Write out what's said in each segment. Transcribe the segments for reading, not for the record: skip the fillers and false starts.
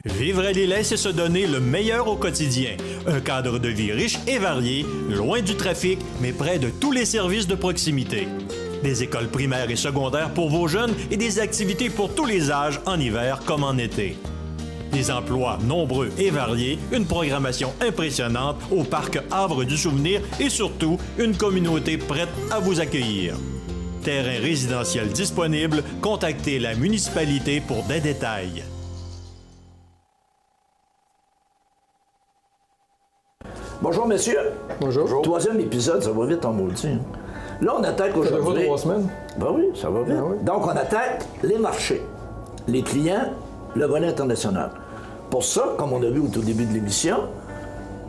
Vivre à Lillet, c'est se donner le meilleur au quotidien. Un cadre de vie riche et varié, loin du trafic, mais près de tous les services de proximité. Des écoles primaires et secondaires pour vos jeunes et des activités pour tous les âges, en hiver comme en été. Des emplois nombreux et variés, une programmation impressionnante au parc Havre du Souvenir et surtout une communauté prête à vous accueillir. Terrain résidentiel disponible, contactez la municipalité pour des détails. Bonjour, messieurs. Bonjour. Troisième épisode, ça va vite en maudit. Hein. Là, on attaque aujourd'hui... Ça fait 3 semaines? Ben oui, ça va vite. Ben oui. Donc, on attaque les marchés, les clients, le volet international. Pour ça, comme on a vu au tout début de l'émission,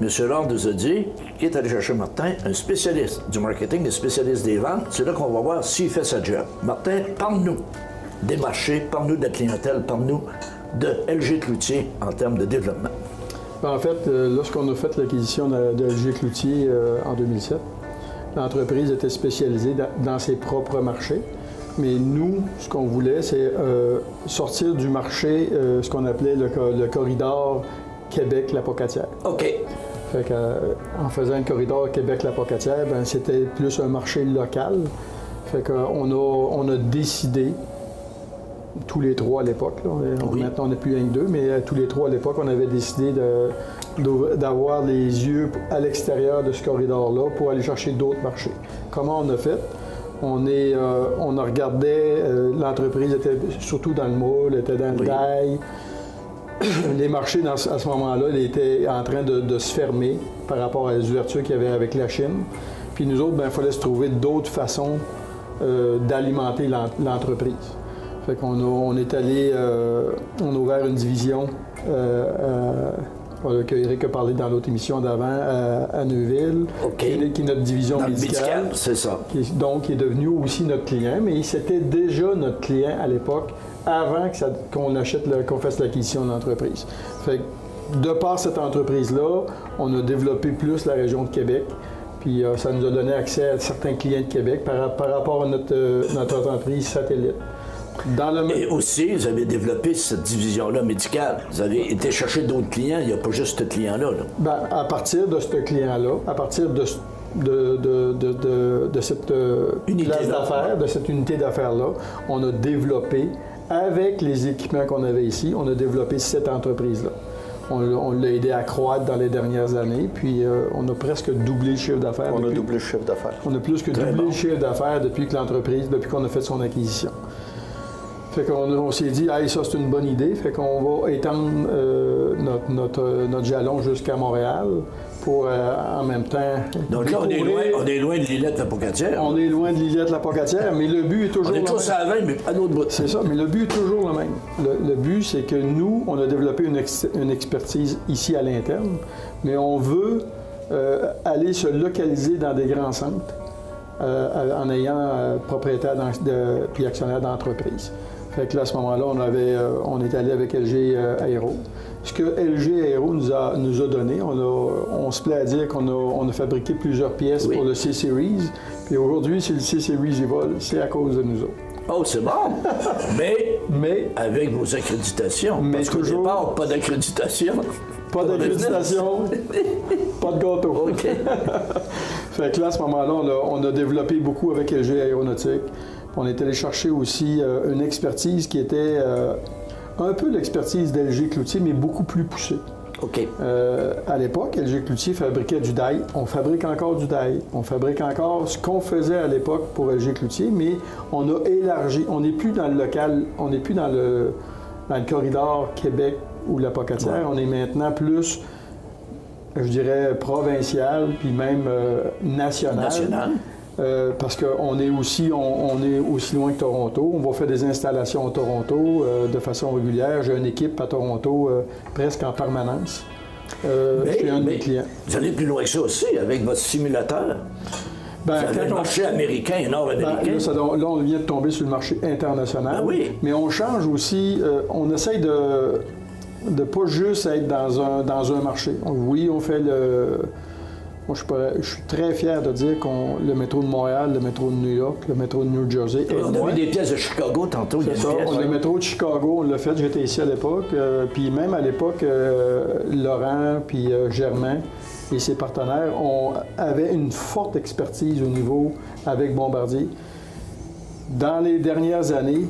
M. Lord nous a dit qu'il est allé chercher Martin, un spécialiste du marketing, un spécialiste des ventes. C'est là qu'on va voir s'il fait sa job. Martin, parle-nous des marchés, parle-nous de la clientèle, parle-nous de LG Cloutier en termes de développement. En fait, lorsqu'on a fait l'acquisition de LG Cloutier en 2007, l'entreprise était spécialisée dans ses propres marchés. Mais nous, ce qu'on voulait, c'est sortir du marché ce qu'on appelait le corridor Québec-La-Pocatière. OK. Fait en faisant le corridor Québec-La-Pocatière, ben, c'était plus un marché local. Fait qu'on a décidé, tous les trois à l'époque, oui. Maintenant on n'est plus un que deux, mais tous les trois à l'époque, on avait décidé d'avoir les yeux à l'extérieur de ce corridor-là pour aller chercher d'autres marchés. Comment on a fait? On a regardé, l'entreprise était surtout dans le moule, était dans le dail. Les marchés à ce moment-là, ils étaient en train de se fermer par rapport à les ouvertures qu'il y avait avec la Chine. Puis nous autres, il fallait se trouver d'autres façons d'alimenter l'entreprise. Fait qu'on est allé, on a ouvert une division que Eric a parlé dans l'autre émission d'avant à Neuville, qui est notre division médicale. C'est ça. Qui est devenu aussi notre client, mais c'était déjà notre client à l'époque, avant qu'on fasse l'acquisition de l'entreprise. Fait que, de par cette entreprise-là, on a développé plus la région de Québec, puis ça nous a donné accès à certains clients de Québec par rapport à notre entreprise satellite. Et aussi, vous avez développé cette division-là médicale. Vous avez été chercher d'autres clients, il n'y a pas juste ce client-là. Là. Ben, à partir de ce client-là, à partir de cette place d'affaires, de cette unité d'affaires-là, on a développé, avec les équipements qu'on avait ici, on a développé cette entreprise-là. On l'a aidé à croître dans les dernières années, puis on a presque doublé le chiffre d'affaires. On a doublé le chiffre d'affaires. On a plus que doublé le chiffre d'affaires depuis qu'on a fait son acquisition. Fait qu'on s'est dit, hey, ça c'est une bonne idée, fait qu'on va étendre notre jalon jusqu'à Montréal pour en même temps. Donc là, on est loin de Lillette-la-Pocatière. On est loin de Lillette-la-Pocatière, mais le but est toujours le même. On est tous à 20, mais à l'autre bout. C'est ça, mais le but est toujours le même. Le but, c'est que nous, on a développé une expertise ici à l'interne, mais on veut aller se localiser dans des grands centres en ayant propriétaire puis actionnaire d'entreprise. Fait que là, à ce moment-là, on est allé avec LG Aero. Ce que LG Aero nous a donné, on se plaît à dire qu'on a fabriqué plusieurs pièces pour le C-Series. Puis aujourd'hui, si le C-Series y vole, c'est à cause de nous autres. Oh, c'est bon! mais avec vos accréditations. Mais parce qu'au départ, pas d'accréditation. Pas d'accréditation, pas de gâteau. OK. Fait que là, à ce moment-là, on a développé beaucoup avec LG Aéronautique. On est allé chercher aussi une expertise qui était un peu l'expertise d'LG Cloutier, mais beaucoup plus poussée. OK. À l'époque, LG Cloutier fabriquait du die. On fabrique encore du die. On fabrique encore ce qu'on faisait à l'époque pour LG Cloutier, mais on a élargi. On n'est plus dans le local, on n'est plus dans le corridor Québec ou la Pocatière. Ouais. On est maintenant plus, je dirais, provincial, puis même national. Parce qu'on est aussi loin que Toronto. On va faire des installations à Toronto de façon régulière. J'ai une équipe à Toronto presque en permanence. Chez un de mes clients. Vous allez plus loin que ça aussi avec votre simulateur. Vous avez le marché américain et nord-américain. Là, on vient de tomber sur le marché international. Oui. Mais on change aussi. On essaye de pas juste être dans un marché. Oui, on fait Moi, je suis très fier de dire que le métro de Montréal, le métro de New York, le métro de New Jersey... On a vu des pièces de Chicago tantôt. C'est ça, le métro de Chicago, on l'a fait, j'étais ici à l'époque. Puis même à l'époque, Laurent puis Germain et ses partenaires avaient une forte expertise au niveau avec Bombardier. Dans les dernières années,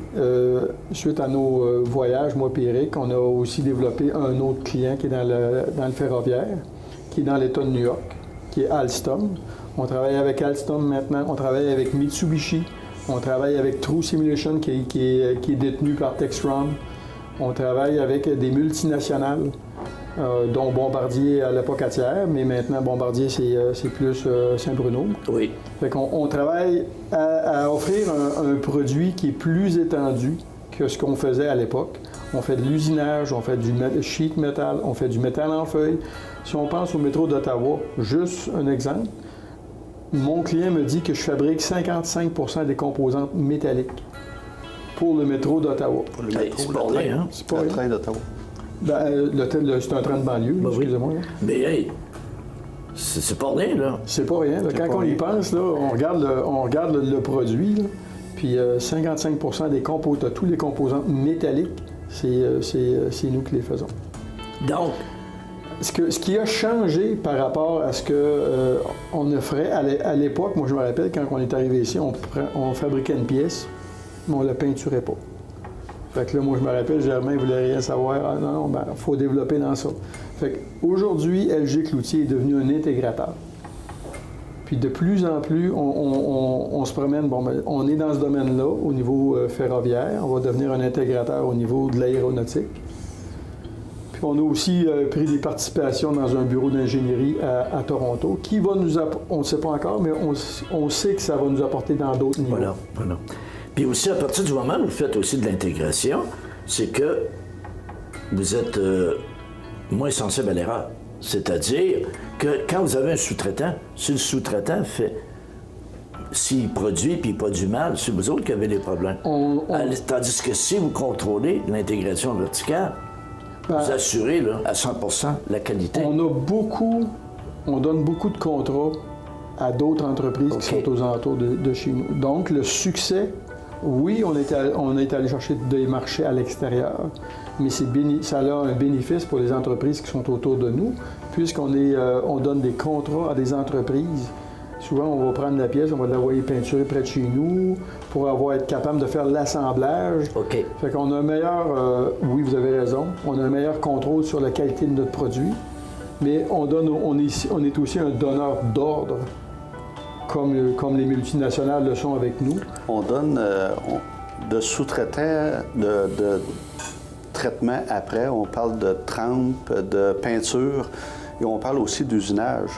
suite à nos voyages, moi et Eric, on a aussi développé un autre client qui est dans le ferroviaire, qui est dans l'État de New York, qui est Alstom. On travaille avec Alstom maintenant, on travaille avec Mitsubishi, on travaille avec True Simulation qui est détenu par Textron. On travaille avec des multinationales, dont Bombardier à l'époque Atière, mais maintenant Bombardier c'est plus Saint-Bruno. Oui. Fait qu'on travaille à offrir un produit qui est plus étendu que ce qu'on faisait à l'époque. On fait de l'usinage, on fait du sheet metal, on fait du métal en feuille. Si on pense au métro d'Ottawa, juste un exemple, mon client me dit que je fabrique 55% des composantes métalliques pour le métro d'Ottawa. Pour le métro, c'est pas rien, hein? C'est pas le rien. train d'Ottawa. C'est un train de banlieue, Ben oui. excusez-moi. Là. Mais hey, c'est pas rien, là. C'est pas rien. Là. Quand on y pense, là, on regarde le produit, là, puis 55% des composants, tous les composants métalliques, c'est nous qui les faisons. Donc, Ce qui a changé par rapport à ce qu'on offrait à l'époque, moi je me rappelle quand on est arrivé ici, on fabriquait une pièce, mais on ne la peinturait pas. Fait que là, moi je me rappelle, Germain ne voulait rien savoir. Ah non, ben, faut développer dans ça. Fait qu'aujourd'hui, LG Cloutier est devenu un intégrateur. Puis de plus en plus, on se promène, on est dans ce domaine-là au niveau ferroviaire, on va devenir un intégrateur au niveau de l'aéronautique. Puis on a aussi pris des participations dans un bureau d'ingénierie à Toronto qui va nous on ne sait pas encore, mais on sait que ça va nous apporter dans d'autres niveaux. Voilà. Puis aussi, à partir du moment où vous faites aussi de l'intégration, c'est que vous êtes moins sensible à l'erreur. C'est-à-dire que quand vous avez un sous-traitant, si le sous-traitant fait... S'il produit puis il produit mal, c'est vous autres qui avez des problèmes. Tandis que si vous contrôlez l'intégration verticale, vous assurez là, à 100% la qualité. On donne beaucoup de contrats à d'autres entreprises qui sont aux alentours de chez nous. Donc, le succès, oui, on est allé chercher des marchés à l'extérieur, mais ça a un bénéfice pour les entreprises qui sont autour de nous, puisqu'on donne des contrats à des entreprises. Souvent, on va prendre la pièce, on va l'envoyer peinturée près de chez nous pour être capable de faire l'assemblage. OK. Fait qu'on a un meilleur, oui, vous avez raison, on a un meilleur contrôle sur la qualité de notre produit, mais on est aussi un donneur d'ordre, comme les multinationales le sont avec nous. On donne de sous-traitants, de traitement après, on parle de trempe, de peinture, et on parle aussi d'usinage.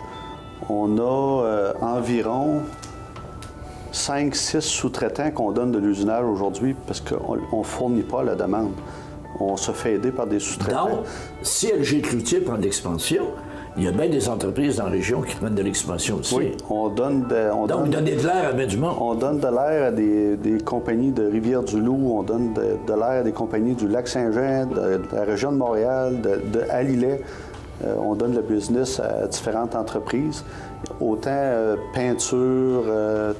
On a environ 5-6 sous-traitants qu'on donne de l'usinage aujourd'hui parce qu'on ne fournit pas la demande. On se fait aider par des sous-traitants. Donc, si LG Cloutier prend de l'expansion, il y a bien des entreprises dans la région qui prennent de l'expansion aussi. Oui, on donne Donc, vous donnez de l'air à bien du monde. On donne de l'air à des compagnies de Rivière-du-Loup, on donne de l'air à des compagnies du Lac-Saint-Jean, de la région de Montréal, de Alillet. On donne le business à différentes entreprises. Autant peinture,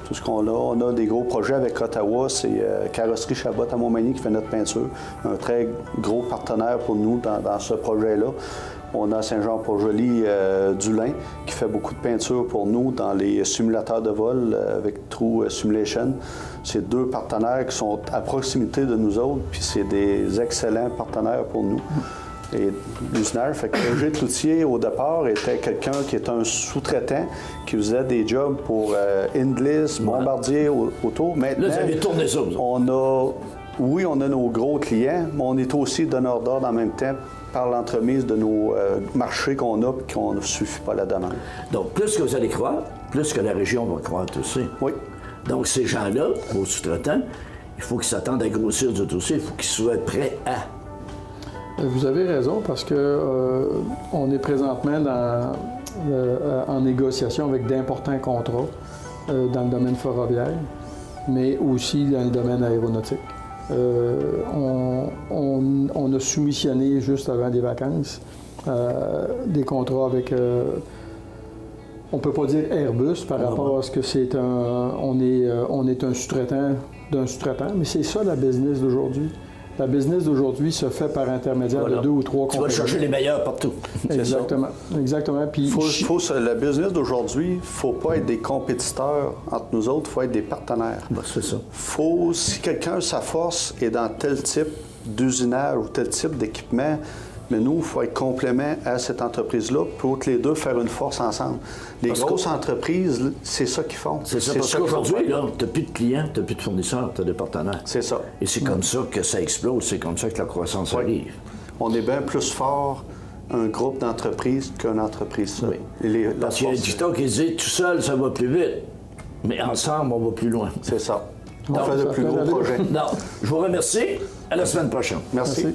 tout ce qu'on a. On a des gros projets avec Ottawa. C'est Carrosserie Chabot à Montmagny qui fait notre peinture. Un très gros partenaire pour nous dans ce projet-là. On a Saint-Jean-Port-Joli Dulin qui fait beaucoup de peinture pour nous dans les simulateurs de vol avec True Simulation. C'est deux partenaires qui sont à proximité de nous autres, puis c'est des excellents partenaires pour nous. Et l'usinage, fait que LG Cloutier, au départ, était quelqu'un qui était un sous-traitant qui faisait des jobs pour Indlis, Bombardier autour. Maintenant, là, vous avez tourné ça, vous. on a nos gros clients, mais on est aussi donneur d'ordre en même temps par l'entremise de nos marchés qu'on a et qu'on ne suffit pas à la demande. Donc, plus que vous allez croître, plus que la région va croître aussi. Oui. Donc, ces gens-là, vos sous-traitants, il faut qu'ils s'attendent à grossir du dossier, il faut qu'ils soient prêts à... Vous avez raison, parce que on est présentement en négociation avec d'importants contrats dans le domaine ferroviaire, mais aussi dans le domaine aéronautique. On a soumissionné juste avant des vacances des contrats avec on peut pas dire Airbus par rapport à ce que c'est on est un sous-traitant d'un sous-traitant, mais c'est ça la business d'aujourd'hui. La business d'aujourd'hui se fait par intermédiaire de 2 ou 3 compagnies. Tu vas chercher les meilleurs partout. Exactement. Exactement. Puis la business d'aujourd'hui, il ne faut pas être des compétiteurs entre nous autres, il faut être des partenaires. Ben, c'est ça. Si quelqu'un, sa force est dans tel type d'usinage ou tel type d'équipement, mais nous, il faut être complément à cette entreprise-là pour que les deux faire une force ensemble. Les grosses entreprises, c'est ça qu'ils font. C'est ça, parce qu'aujourd'hui, tu n'as plus de clients, tu n'as plus de fournisseurs, tu as des partenaires. C'est ça. Et c'est comme ça que ça explose, c'est comme ça que la croissance arrive. On est bien plus fort un groupe d'entreprises qu'une entreprise seule. Oui. Parce qu'il y a un dicton qui dit « tout seul, ça va plus vite, mais ensemble, on va plus loin ». C'est ça. On fait de plus gros projets. Non, je vous remercie. À la semaine prochaine. Merci.